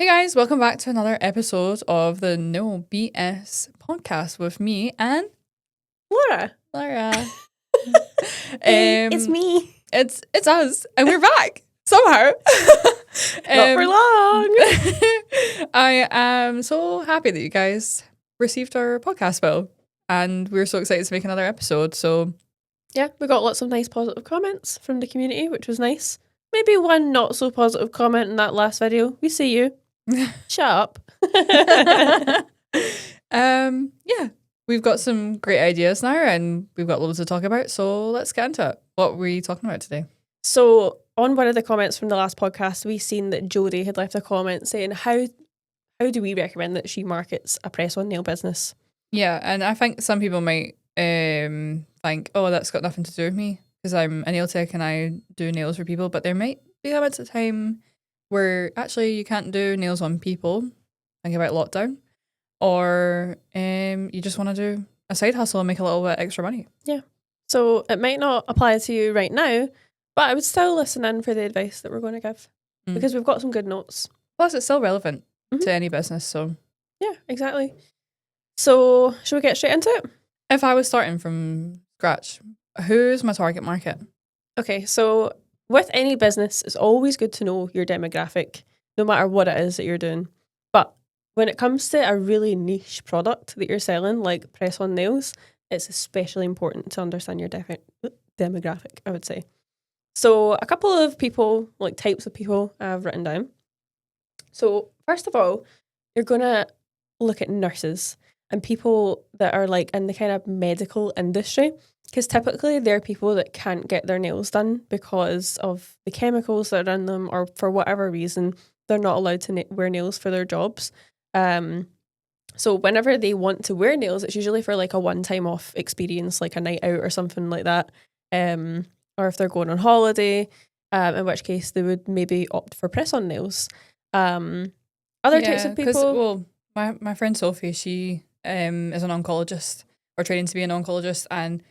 Hey guys, welcome back to another episode of the No BS podcast with me and Laura. Laura. Hey, it's me. It's us, and we're back somehow. Not for long. I am so happy that you guys received our podcast well, and we're so excited to make another episode. So Yeah, we got lots of nice positive comments from the community, which was nice. Maybe one not so positive comment in that last video. We see you. Shut up. Yeah, we've got some great ideas now, and we've got loads to talk about. So let's get into it. What were we talking about today? So on one of the comments from the last podcast, we seen that Jodie had left a comment saying, how do we recommend that she markets a press-on nail business? Yeah, and I think some people might think, oh, that's got nothing to do with me because I'm a nail tech and I do nails for people. But there might be moments of time where actually you can't do nails on people. Think about lockdown. Or you just want to do a side hustle and make a little bit extra money. Yeah. So it might not apply to you right now, but I would still listen in for the advice that we're going to give because we've got some good notes. Plus, it's still relevant to any business. So yeah, exactly. So should we get straight into it? If I was starting from scratch, who's my target market? Okay, so with any business, it's always good to know your demographic, no matter what it is that you're doing. But when it comes to a really niche product that you're selling, like press-on nails, it's especially important to understand your demographic, I would say. So a couple of people, like types of people I've written down. So first of all, you're going to look at nurses and people that are like in the kind of medical industry, because typically they're people that can't get their nails done because of the chemicals that are in them, or for whatever reason, they're not allowed to wear nails for their jobs. So whenever they want to wear nails, it's usually for like a one-time off experience, like a night out or something like that. Or if they're going on holiday, in which case they would maybe opt for press-on nails. Other types of people. Well, my friend Sophie, she is an oncologist or training to be an oncologist, and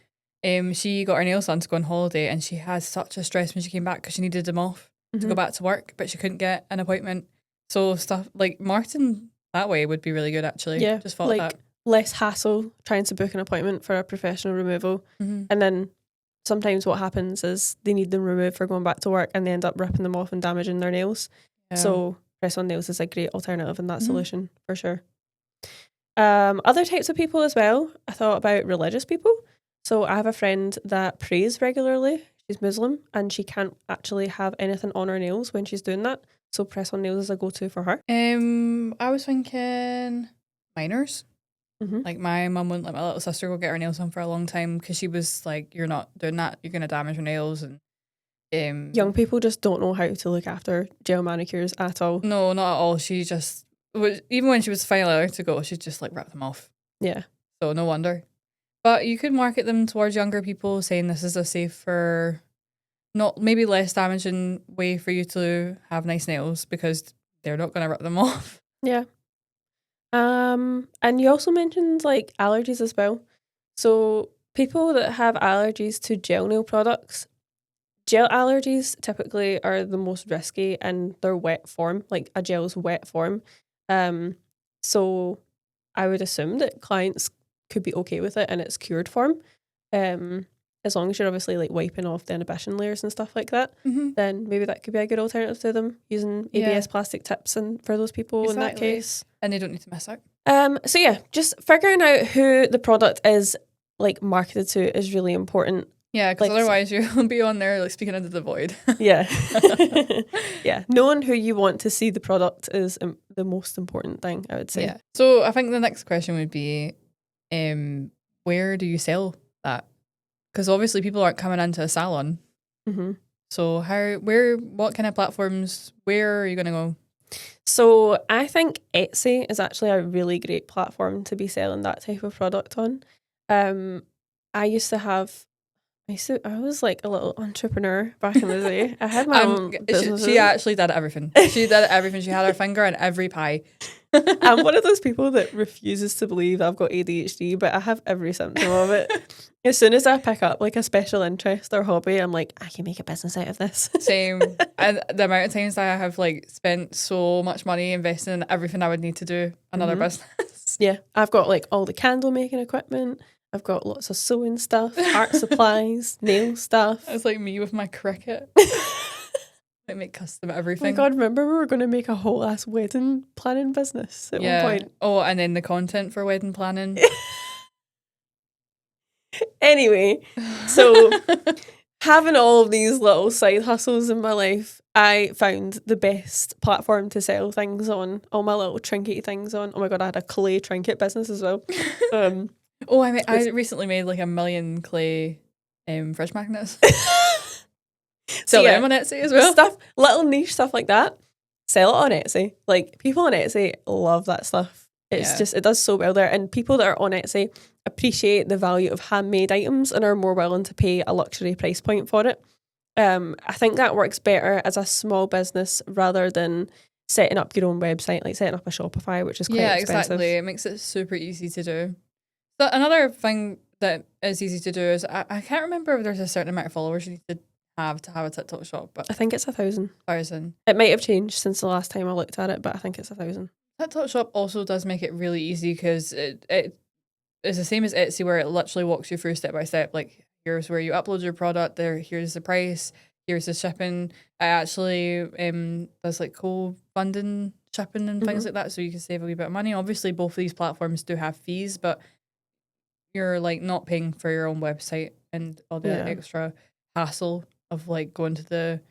she got her nails done to go on holiday, and she had such a stress when she came back because she needed them off to go back to work, but she couldn't get an appointment. So stuff like marketing that way would be really good, actually. Yeah, just thought like that. Less hassle trying to book an appointment for a professional removal, and then sometimes what happens is they need them removed for going back to work, and they end up ripping them off and damaging their nails. Yeah. So press-on nails is a great alternative in that solution for sure. Other types of people as well, I thought about religious people. So I have a friend that prays regularly. She's Muslim and she can't actually have anything on her nails when she's doing that. So press-on nails is a go-to for her. I was thinking minors. Like my mum wouldn't let my little sister go get her nails done for a long time because she was like, "You're not doing that. You're gonna damage your nails." And young people just don't know how to look after gel manicures at all. No, not at all. She just even when she was finally allowed to go, she just like ripped them off. Yeah. So no wonder. But you could market them towards younger people, saying this is a safer, not maybe less damaging way for you to have nice nails because they're not going to rip them off. Yeah. And you also mentioned like allergies as well. So people that have allergies to gel nail products, gel allergies typically are the most risky in their wet form, like a gel's wet form. So I would assume that clients could be okay with it in its cured form. As long as you're obviously like wiping off the inhibition layers and stuff like that, then maybe that could be a good alternative to them, using ABS plastic tips and for those people in that case. And they don't need to miss out. So yeah, just figuring out who the product is like marketed to is really important. Yeah, because otherwise you'll be on there like speaking into the void. Yeah. Yeah. Knowing who you want to see the product is the most important thing, I would say. Yeah. So I think the next question would be, where do you sell that? Because obviously people aren't coming into a salon. So what kind of platforms, where are you going to go? So I think Etsy is actually a really great platform to be selling that type of product on. I was like a little entrepreneur back in the day. I had my own businesses. She actually did everything. She did everything. She had her finger in every pie. I'm one of those people that refuses to believe I've got ADHD, but I have every symptom of it. As soon as I pick up like a special interest or hobby, I'm like, I can make a business out of this. Same. And the amount of times that I have like spent so much money investing in everything I would need to do another business. Yeah, I've got like all the candle making equipment. I've got lots of sewing stuff, art supplies, nail stuff. It's like me with my Cricut. I make custom Oh everything. my God, remember we were going to make a whole ass wedding planning business at one point? Oh, and then the content for wedding planning. Anyway, so having all of these little side hustles in my life, I found the best platform to sell things on, all my little trinkety things on. Oh my God, I had a clay trinket business as well. Oh, I recently made like 1 million clay fridge magnets. Sell them on Etsy as well. Stuff, little niche stuff like that. Sell it on Etsy. Like people on Etsy love that stuff. It's just, it does so well there. And people that are on Etsy appreciate the value of handmade items and are more willing to pay a luxury price point for it. I think that works better as a small business rather than setting up your own website, like setting up a Shopify, which is quite expensive. Exactly. It makes it super easy to do. So another thing that is easy to do is I can't remember if there's a certain amount of followers you need to have a TikTok shop, but I think it's 1,000. 1,000. It might have changed since the last time I looked at it, but I think it's 1,000. TikTok shop also does make it really easy because it is the same as Etsy, where it literally walks you through step by step. Like, here's where you upload your product. Here's the price. Here's the shipping. I actually does like co-funding shipping and things like that, so you can save a wee bit of money. Obviously, both of these platforms do have fees, but you're like not paying for your own website and all the extra hassle of like going to the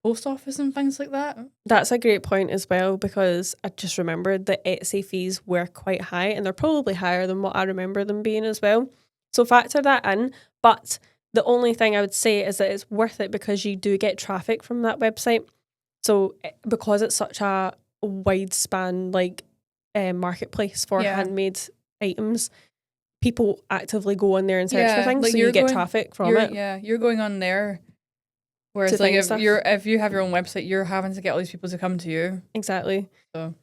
post office and things like that. That's a great point as well, because I just remembered that Etsy fees were quite high, and they're probably higher than what I remember them being as well. So factor that in. But the only thing I would say is that it's worth it because you do get traffic from that website. So because it's such a wide span like marketplace for handmade items, people actively go on there and search for things, like so you get traffic from it. Yeah, you're going on there. Whereas like if you have your own website, you're having to get all these people to come to you. Exactly.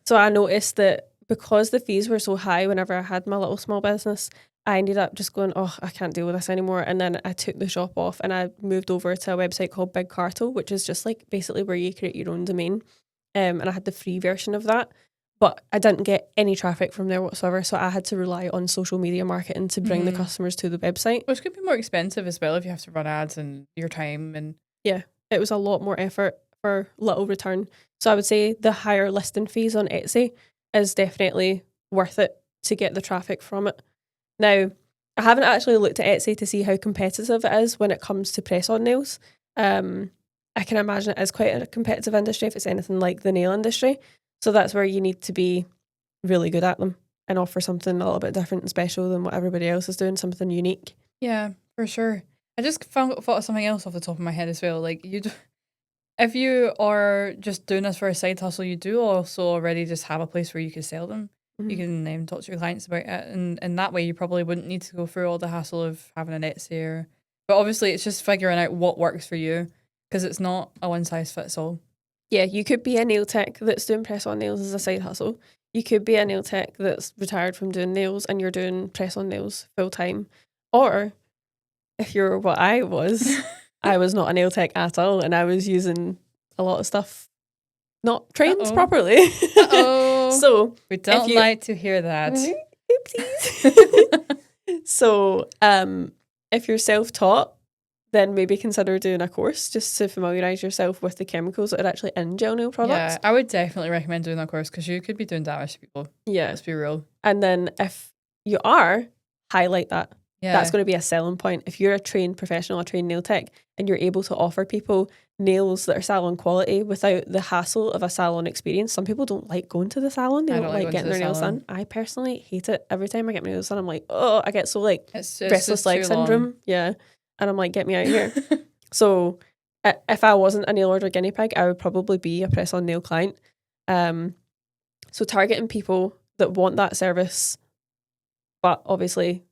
So I noticed that because the fees were so high whenever I had my little small business, I ended up just going, oh, I can't deal with this anymore. And then I took the shop off and I moved over to a website called Big Cartel, which is just like basically where you create your own domain. And I had the free version of that. But I didn't get any traffic from there whatsoever, so I had to rely on social media marketing to bring the customers to the website. Which could be more expensive as well if you have to run ads and your time. And yeah, it was a lot more effort for little return. So I would say the higher listing fees on Etsy is definitely worth it to get the traffic from it. Now, I haven't actually looked at Etsy to see how competitive it is when it comes to press-on nails. I can imagine it is quite a competitive industry if it's anything like the nail industry. So that's where you need to be really good at them and offer something a little bit different and special than what everybody else is doing, something unique. Yeah, for sure. I just thought of something else off the top of my head as well. Like if you are just doing this for a side hustle, you do also already just have a place where you can sell them. You can talk to your clients about it, and that way you probably wouldn't need to go through all the hassle of having an Etsy. But obviously, it's just figuring out what works for you, because it's not a one size fits all. Yeah, you could be a nail tech that's doing press-on nails as a side hustle. You could be a nail tech that's retired from doing nails and you're doing press-on nails full time. Or if you're what I was, I was not a nail tech at all, and I was using a lot of stuff not trained properly. So we don't like to hear that. Oopsies. So if you're self-taught, then maybe consider doing a course just to familiarise yourself with the chemicals that are actually in gel nail products. Yeah, I would definitely recommend doing that course because you could be doing damage to people. Yeah. Let's be real. And then if you are, highlight that. Yeah. That's going to be a selling point. If you're a trained professional, a trained nail tech, and you're able to offer people nails that are salon quality without the hassle of a salon experience. Some people don't like going to the salon. They don't like getting their nails done. I personally hate it. Every time I get my nails done, I'm like, oh, I get so like restless leg syndrome. Yeah. And I'm like, get me out of here. So if I wasn't a nail order guinea pig, I would probably be a press-on nail client. So targeting people that want that service, but obviously,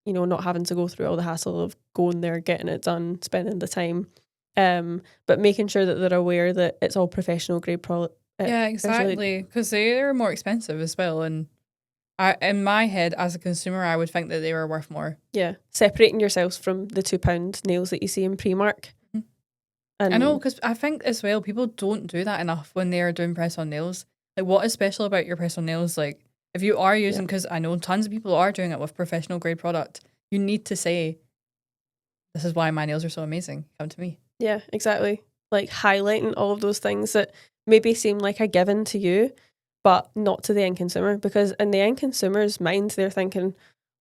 you know, not having to go through all the hassle of going there, getting it done, spending the time, but making sure that they're aware that it's all professional grade Yeah, There's really- exactly. Because they're more expensive as well. And in my head, as a consumer, I would think that they were worth more. yeah, separating yourselves from the £2 nails that you see in Primark. Mhm. And I know, because I think as well, people don't do that enough when they're doing press on nails. Like, what is special about your press on nails? Like, if you are using, because I know tons of people are doing it with professional grade product, you need to say, this is why my nails are so amazing. Come to me. Yeah, exactly. Like highlighting all of those things that maybe seem like a given to you, but not to the end consumer. Because in the end consumer's mind, they're thinking,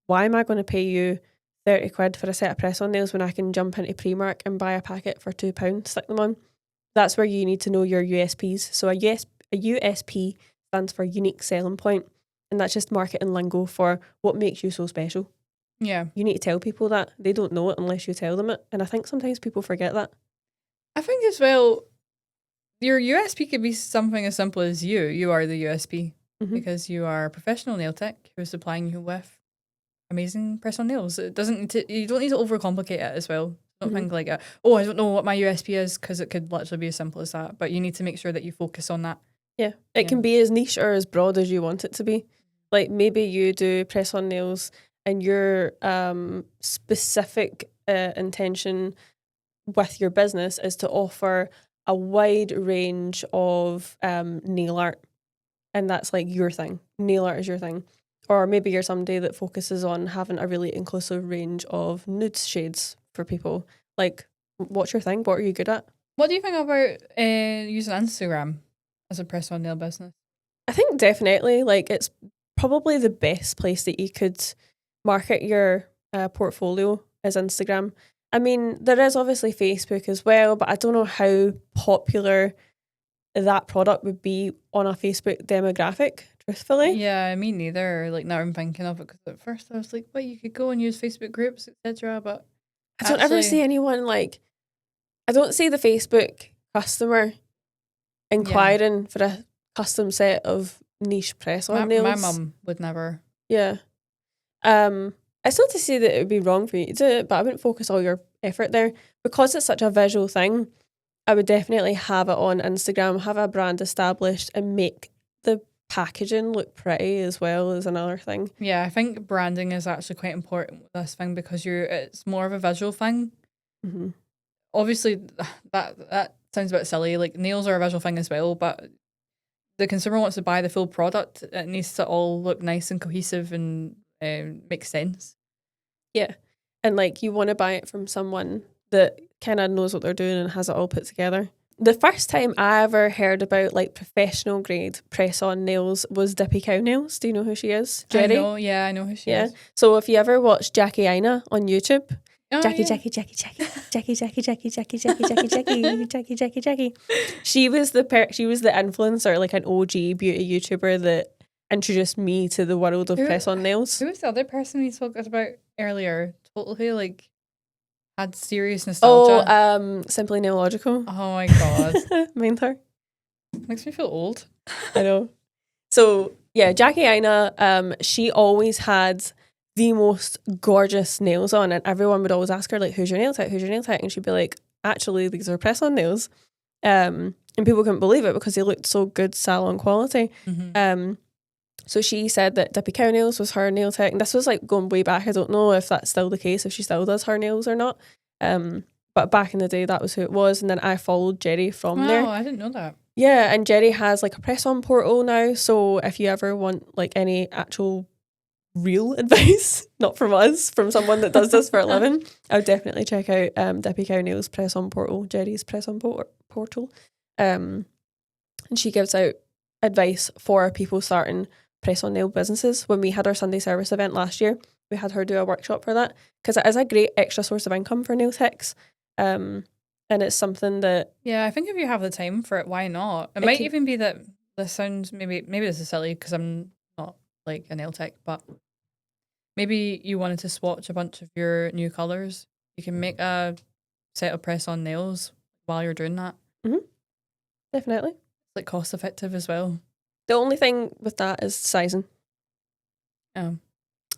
why am I going to pay you 30 quid for a set of press on nails when I can jump into Primark and buy a packet for £2, stick them on? That's where you need to know your USPs. So a USP stands for unique selling point, and that's just marketing lingo for what makes you so special. Yeah. You need to tell people that. They don't know it unless you tell them it. And I think sometimes people forget that. I think as well, your USP could be something as simple as you. You are the USP Mhm. because you are a professional nail tech who's supplying you with amazing press on nails. It doesn't need to, you don't need to overcomplicate it as well. Don't think like, oh, I don't know what my USP is, because it could literally be as simple as that. But you need to make sure that you focus on that. Yeah. It can be as niche or as broad as you want it to be. Like maybe you do press on nails and your specific intention with your business is to offer a wide range of nail art. And that's like your thing. Nail art is your thing. Or maybe you're somebody that focuses on having a really inclusive range of nude shades for people. Like, what's your thing? What are you good at? What do you think about using Instagram as a press on nail business? I think definitely, like, it's probably the best place that you could market your portfolio is Instagram. I mean, there is obviously Facebook as well, but I don't know how popular that product would be on a Facebook demographic, truthfully. Yeah, me neither. Like, now I'm thinking of it, because at first I was like, well, you could go and use Facebook groups, etc. But I don't ever see anyone like, I don't see the Facebook customer inquiring for a custom set of niche press on nails. My mum would never. Yeah. It's not to say that it would be wrong for you to do it, but I wouldn't focus all your effort there. Because it's such a visual thing, I would definitely have it on Instagram, have a brand established, and make the packaging look pretty as well as another thing. Yeah, I think branding is actually quite important with this thing, because it's more of a visual thing. Mm-hmm. Obviously, that sounds a bit silly. Like, nails are a visual thing as well, but the consumer wants to buy the full product. It needs to all look nice and cohesive and make sense. Yeah. And like you want to buy it from someone that kind of knows what they're doing and has it all put together. The first time I ever heard about like professional grade press on nails was Dippy Cow Nails. Do you know who she is? Jerry? I know who she is. So if you ever watch Jackie Aina on YouTube, Oh, Jackie, yeah. Jackie, Jackie, Jackie, Jackie, Jackie, Jackie, Jackie, Jackie, Jackie, Jackie, Jackie, Jackie, Jackie. She was the influencer, like an OG beauty YouTuber that introduced me to the world of press on nails. Who was the other person we spoke about earlier? Totally like had serious nostalgia. Oh, Simply Nailogical. Oh my god. Mind her. Makes me feel old. I know. So yeah, Jackie Aina, she always had the most gorgeous nails on, and everyone would always ask her like, who's your nail tech? Who's your nail tech? And she'd be like, actually, these are press on nails. And people couldn't believe it because they looked so good salon quality. Mm-hmm. So she said that Dippy Cow Nails was her nail tech, and this was like going way back. I don't know if that's still the case, if she still does her nails or not. But back in the day, that was who it was. And then I followed Jerry from there. Oh, I didn't know that. Yeah, and Jerry has like a press on portal now. So if you ever want like any actual real advice, not from us, from someone that does this for a living, I would definitely check out Dippy Cow Nails press on portal, Jerry's press on portal. And she gives out advice for people starting press on nail businesses. When we had our Sunday service event last year, we had her do a workshop for that, because it is a great extra source of income for nail techs. And it's something that, yeah, I think if you have the time for it, why not? It might even be that this sounds maybe this is silly because I'm not like a nail tech, but maybe you wanted to swatch a bunch of your new colours. You can make a set of press on nails while you're doing that. Mm-hmm. Definitely. It's like cost effective as well. The only thing with that is sizing.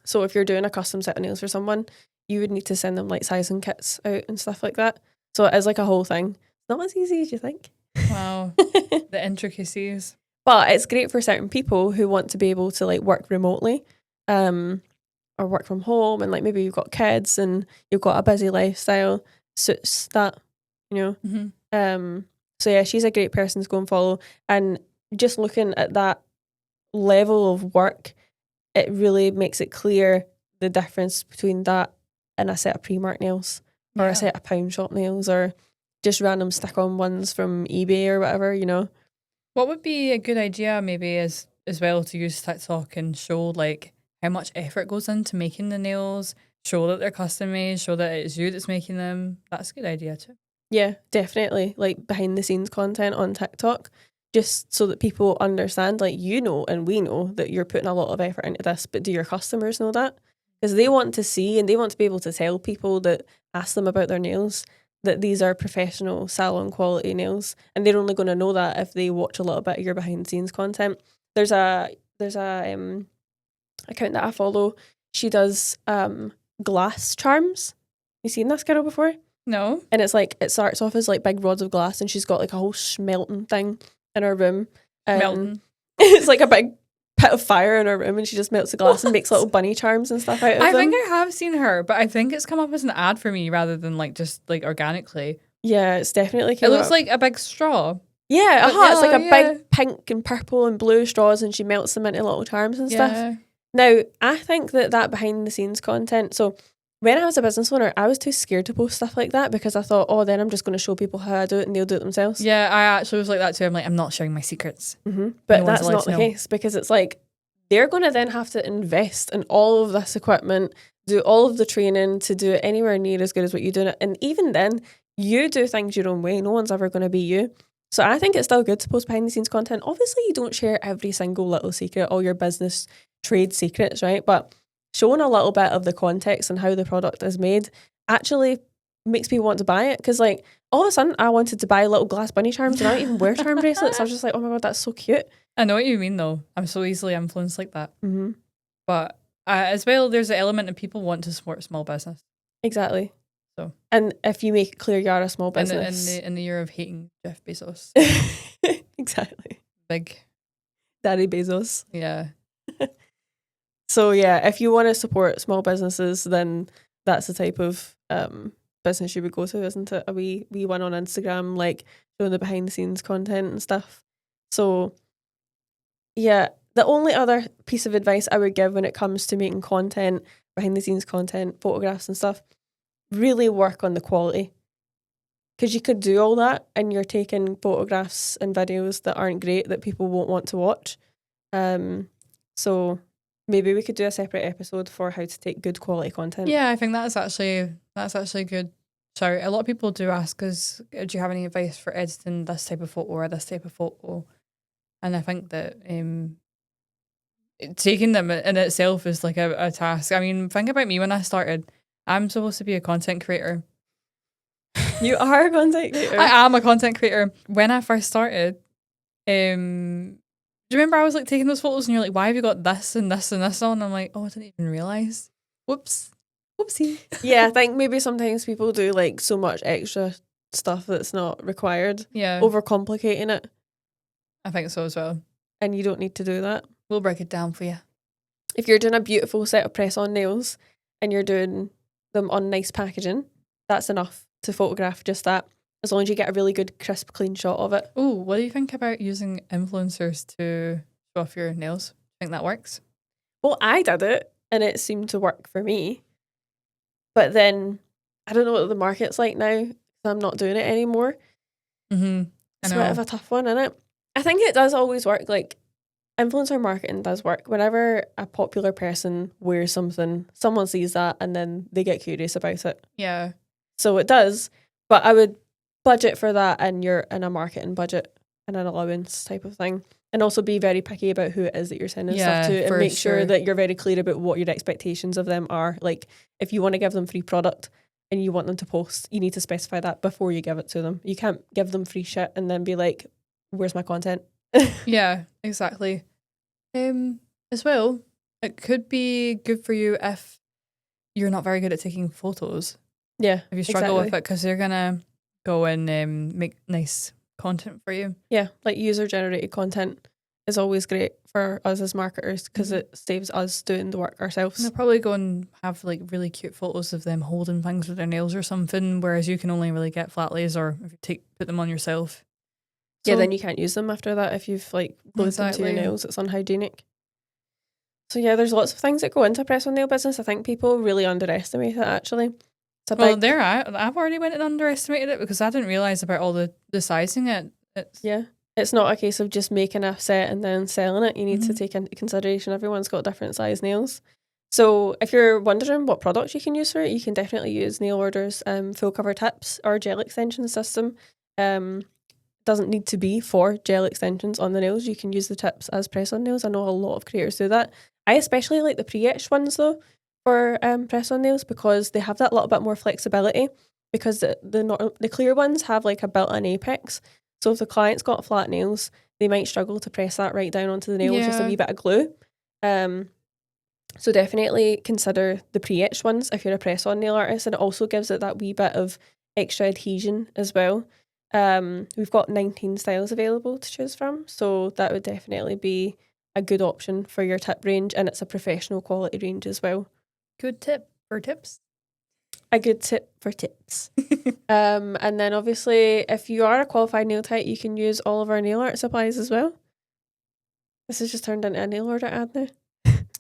So if you're doing a custom set of nails for someone, you would need to send them like sizing kits out and stuff like that. So it is like a whole thing. It's not as easy as you think. Wow. The intricacies. But it's great for certain people who want to be able to like work remotely, or work from home, and like maybe you've got kids and you've got a busy lifestyle, suits that, you know. Mm-hmm. So yeah, she's a great person to go and follow. And just looking at that level of work, it really makes it clear the difference between that and a set of Primark nails or Yeah. a set of Pound Shop nails or just random stick-on ones from eBay or whatever, you know. What would be a good idea maybe as well to use TikTok and show like how much effort goes into making the nails, show that they're custom made, show that it's you that's making them. That's a good idea too. Yeah, definitely. Like behind the scenes content on TikTok, just so that people understand, like, you know, and we know that you're putting a lot of effort into this, but do your customers know that? Because they want to see and they want to be able to tell people that ask them about their nails that these are professional salon quality nails. And they're only going to know that if they watch a little bit of your behind the scenes content. There's a account that I follow. She does glass charms. You seen this girl before? No. And it's like, it starts off as like big rods of glass and she's got like a whole smelting thing in her room. Melting. It's like a big pit of fire in her room and she just melts the glass and makes little bunny charms and stuff out of I them. think I have seen her, but I think it's come up as an ad for me rather than like just like organically. Yeah, it's definitely It came looks up. like a big straw. Yeah, but it's like a yeah. big pink and purple and blue straws and she melts them into little charms and stuff. Yeah. Now, I think that behind the scenes content, so when I was a business owner, I was too scared to post stuff like that because I thought, oh, then I'm just going to show people how I do it and they'll do it themselves. Yeah, I actually was like that too. I'm like, I'm not sharing my secrets. Mm-hmm. But No one's that's allowed not to the know. case because it's like they're going to then have to invest in all of this equipment, do all of the training to do it anywhere near as good as what you do it. And even then, you do things your own way. No one's ever going to be you. So I think it's still good to post behind the scenes content. Obviously, you don't share every single little secret, all your business trade secrets, right? But showing a little bit of the context and how the product is made actually makes people want to buy it. Because like all of a sudden, I wanted to buy little glass bunny charms and I don't even wear charm bracelets. I was just like, oh my God, that's so cute. I know what you mean though. I'm so easily influenced like that. Mm-hmm. But as well, there's an element of people want to support small business. Exactly. So, and if you make it clear you're a small business, in the year of hating Jeff Bezos, exactly, big Daddy Bezos. Yeah. So yeah, if you want to support small businesses, then that's the type of business you would go to, isn't it? A wee one on Instagram, like showing the behind the scenes content and stuff. So yeah, the only other piece of advice I would give when it comes to making content, behind the scenes content, photographs and stuff, really work on the quality. Because you could do all that and you're taking photographs and videos that aren't great that people won't want to watch. So maybe we could do a separate episode for how to take good quality content. Yeah, I think that's actually good. Sorry, a lot of people do ask us, do you have any advice for editing this type of photo or this type of photo? And I think that taking them in itself is like a task. I mean, think about me when I started. I'm supposed to be a content creator. You are a content creator. I am a content creator. When I first started, do you remember I was like taking those photos and you're like, why have you got this and this and this on? I'm like, oh, I didn't even realise. Whoopsie. Yeah, I think maybe sometimes people do like so much extra stuff that's not required. Yeah. Overcomplicating it. I think so as well. And you don't need to do that. We'll break it down for you. If you're doing a beautiful set of press-on nails and you're doing them on nice packaging, that's enough to photograph just that, as long as you get a really good, crisp, clean shot of it. Oh, what do you think about using influencers to show off your nails? Think that works? Well, I did it and it seemed to work for me. But then I don't know what the market's like now. I'm not doing it anymore. Mm-hmm. It's a bit of a tough one, isn't it? I think it does always work. Like, influencer marketing does work. Whenever a popular person wears something, someone sees that and then they get curious about it. Yeah. So it does, but I would budget for that and you're in a marketing budget and an allowance type of thing. And also be very picky about who it is that you're sending stuff to and make sure that you're very clear about what your expectations of them are. Like, if you want to give them free product and you want them to post, you need to specify that before you give it to them. You can't give them free shit and then be like, where's my content? Yeah, exactly. As well, it could be good for you if you're not very good at taking photos. Yeah. If you struggle with it, because you're going to go and make nice content for you. Yeah, like user generated content is always great for us as marketers because it saves us doing the work And ourselves. they'll probably go and have like really cute photos of them holding things with their nails or something, whereas you can only really get flat lays or if you put them on yourself. Yeah, So- then you can't use them after that if you've like glued them to your Exactly. nails. It's unhygienic. So yeah, there's lots of things that go into a press-on nail business. I think people really underestimate it actually. It's a Well, big, I've already went and underestimated it because I didn't realise about all the sizing it. It's yeah. It's not a case of just making a set and then selling it. You need to Mhm. take into consideration everyone's got different size nails. So if you're wondering what products you can use for it, you can definitely use Nail Order's full cover tips or gel extension system. Doesn't need to be for gel extensions on the nails. You can use the tips as press-on nails. I know a lot of creators do that. I especially like the pre-etched ones though for press-on nails because they have that little bit more flexibility because the clear ones have like a built-in apex. So if the client's got flat nails, they might struggle to press that right down onto the nail with just a Yeah. wee bit of glue. So definitely consider the pre-etched ones if you're a press-on nail artist, and it also gives it that wee bit of extra adhesion as well. We've got 19 styles available to choose from, so that would definitely be a good option for your tip range, and it's a professional quality range as well. good tip for tips. A good tip for tips. And then obviously, if you are a qualified nail tech, you can use all of our nail art supplies as well. This has just turned into a Nail Order ad now.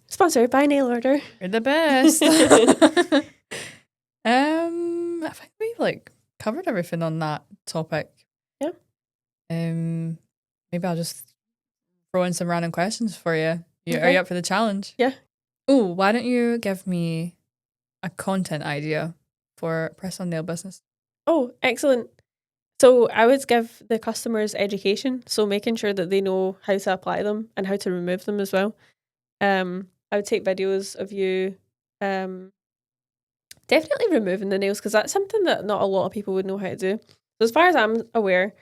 Sponsored by Nail Order. You're the best. I think we've like covered everything on that topic. Yeah. Maybe I'll just throw in some random questions for you. Are Okay. you up for the challenge? Yeah. Oh, why don't you give me a content idea for press-on nail business? Oh, excellent. So I would give the customers education, so making sure that they know how to apply them and how to remove them as well. I would take videos of you definitely removing the nails because that's something that not a lot of people would know how to do. So as far as I'm aware,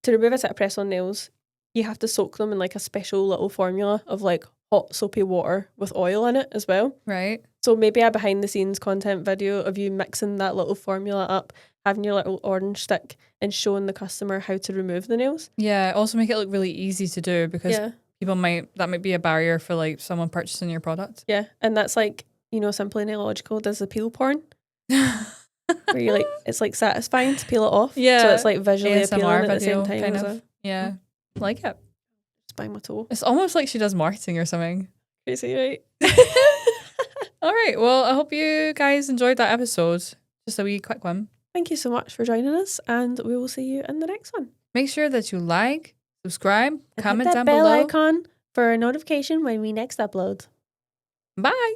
to remove a set of press-on nails, you have to soak them in like a special little formula of like hot soapy water with oil in it as well. Right. So maybe a behind the scenes content video of you mixing that little formula up, having your little orange stick and showing the customer how to remove the nails. Yeah. Also make it look really easy to do because Yeah. that might be a barrier for like someone purchasing your product. Yeah. And that's like, Simply Nailogical does the peel porn where you like, it's like satisfying to peel it off. So Yeah. it's like visually ASMR appealing at the same video, time kind as of. Yeah. Like it. just bang my toe. It's almost like she does marketing or something. Crazy, right? All right. Well, I hope you guys enjoyed that episode. Just a wee quick one. Thank you so much for joining us, and we will see you in the next one. Make sure that you like, subscribe, And comment hit that down bell below. icon for a notification when we next upload. Bye.